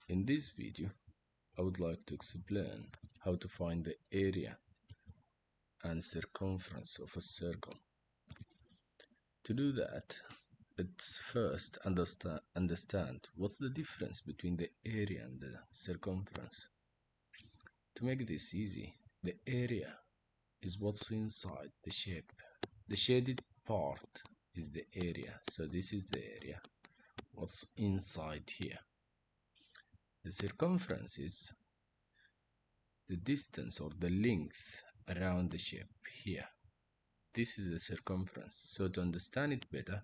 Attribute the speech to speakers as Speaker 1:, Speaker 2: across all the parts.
Speaker 1: In this video, I would like to explain how to find the area and circumference of a circle. To do that, let's first understand what's the difference between the area and the circumference. To make this easy, the area is what's inside the shape. The shaded part is the area, so this is the area, what's inside here. The circumference is the distance or the length around the shape here. This is the circumference. So to understand it better,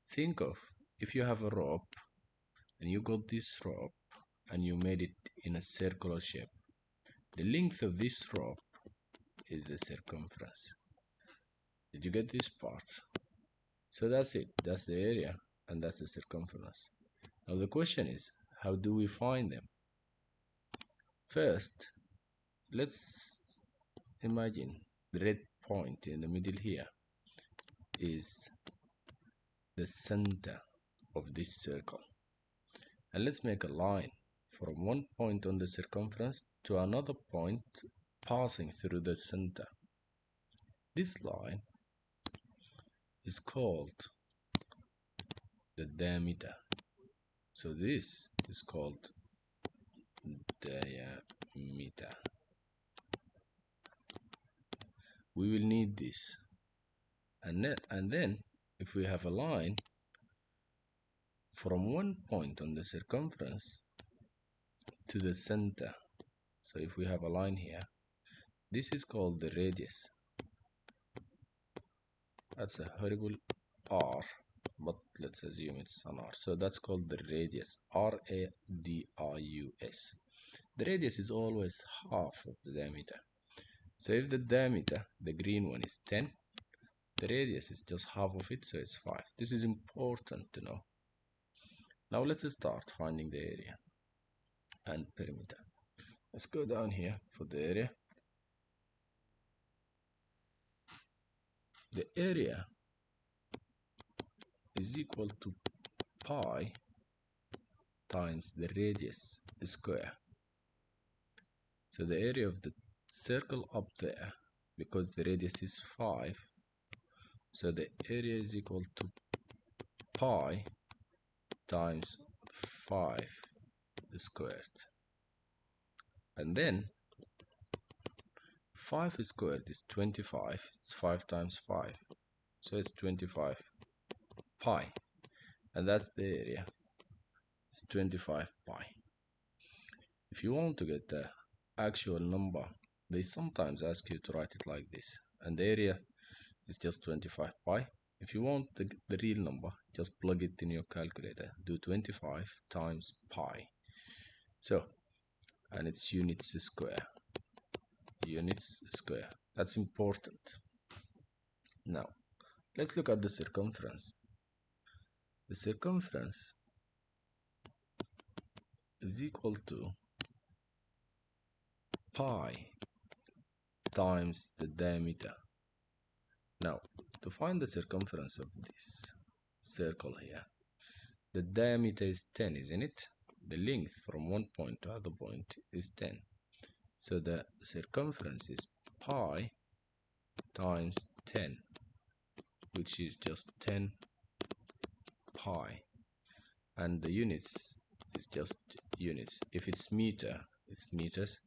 Speaker 1: think of if you have a rope and you got this rope and you made it in a circular shape. The length of this rope is the circumference. Did you get this part? So that's it. That's the area and that's the circumference. Now the question is, how do we find them? First, let's imagine the red point in the middle here is the center of this circle. And let's make a line from one point on the circumference to another point passing through the center. This line is called the diameter. So this is called diameter. We will need this. And then if we have a line from one point on the circumference to the center, so if we have a line here, this is called the radius. That's a horrible R, but let's assume it's an R. So that's called the radius, R-A-D-I-U-S. The radius is always half of the diameter. So if the diameter, the green one, is 10, the radius is just half of it, so it's 5. This is important to know. Now let's start finding the area and perimeter. Let's go down here for the area. The area is equal to pi times the radius square. So the area of the circle up there, because the radius is 5, so the area is equal to pi times 5 squared. And then 5 squared is 25. It's 5 times 5. So it's 25 pi. And that's the area. It's 25 pi. If you want to get the actual number, they sometimes ask you to write it like this. And the area is just 25 pi. If you want the real number, just plug it in your calculator. Do 25 times pi. So, and it's units square. Units square. That's important. Now, let's look at the circumference. The circumference is equal to pi times the diameter. Now, to find the circumference of this circle here, the diameter is 10, isn't it? The length from one point to other point is 10. So the circumference is pi times 10, which is just 10 pi. And the units is just units. If it's meter, it's meters.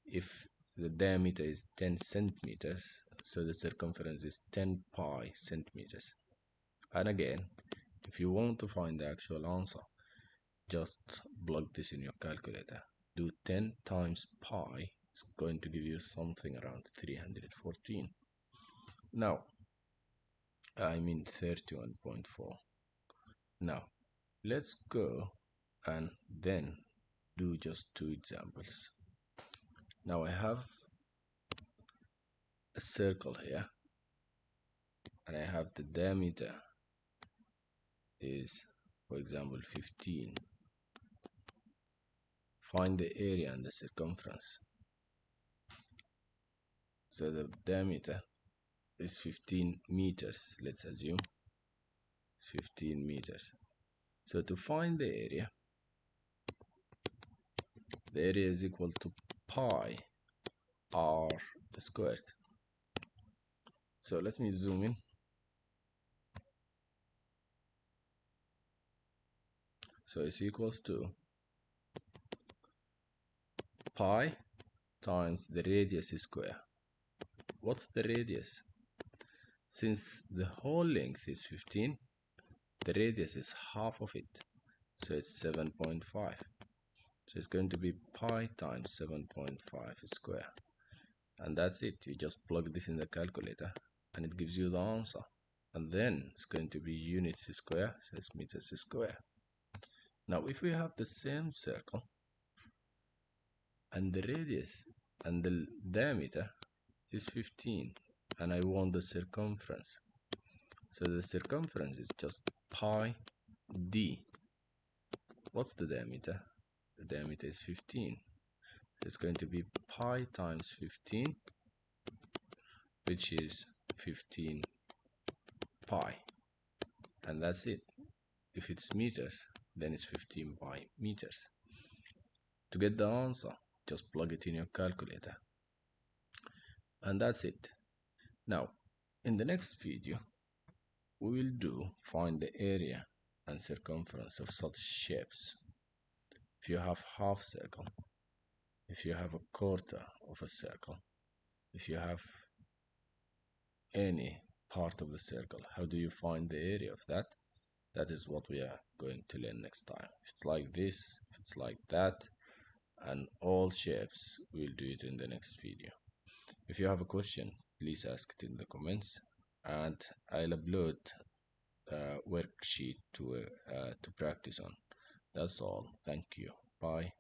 Speaker 1: If the diameter is 10 centimeters, so the circumference is 10 pi centimeters. And again, if you want to find the actual answer, just plug this in your calculator. Do 10 times pi. It's going to give you something around 314. Now, I mean 31.4. Now, let's go and then do just 2 examples. Now I have a circle here and I have the diameter is, for example, 15. Find the area and the circumference. So the diameter is 15 meters, let's assume. It's 15 meters. So to find the area, the area is equal to pi r squared. So let me zoom in. So it's equals to pi times the radius square. What's the radius? Since the whole length is 15, the radius is half of it. So it's 7.5. So it's going to be pi times 7.5 square. And that's it. You just plug this in the calculator and it gives you the answer. And then it's going to be units square, so it's meters square. Now if we have the same circle and the radius and the diameter is 15 and I want the circumference, so the circumference is just pi d. What's the diameter? The diameter is 15. It's going to be pi times 15, which is 15 pi, and that's it. If it's meters, then it's 15 pi meters. To get the answer, just plug it in your calculator, and that's it. Now in the next video we will do find the area and circumference of such shapes. If you have half circle, if you have a quarter of a circle, if you have any part of the circle, how do you find the area of that? That is what we are going to learn next time. If it's like this, if it's like that, and all shapes, we'll do it in the next video. If you have a question, please ask it in the comments, and I'll upload a worksheet to practice on. That's all. Thank you. Bye.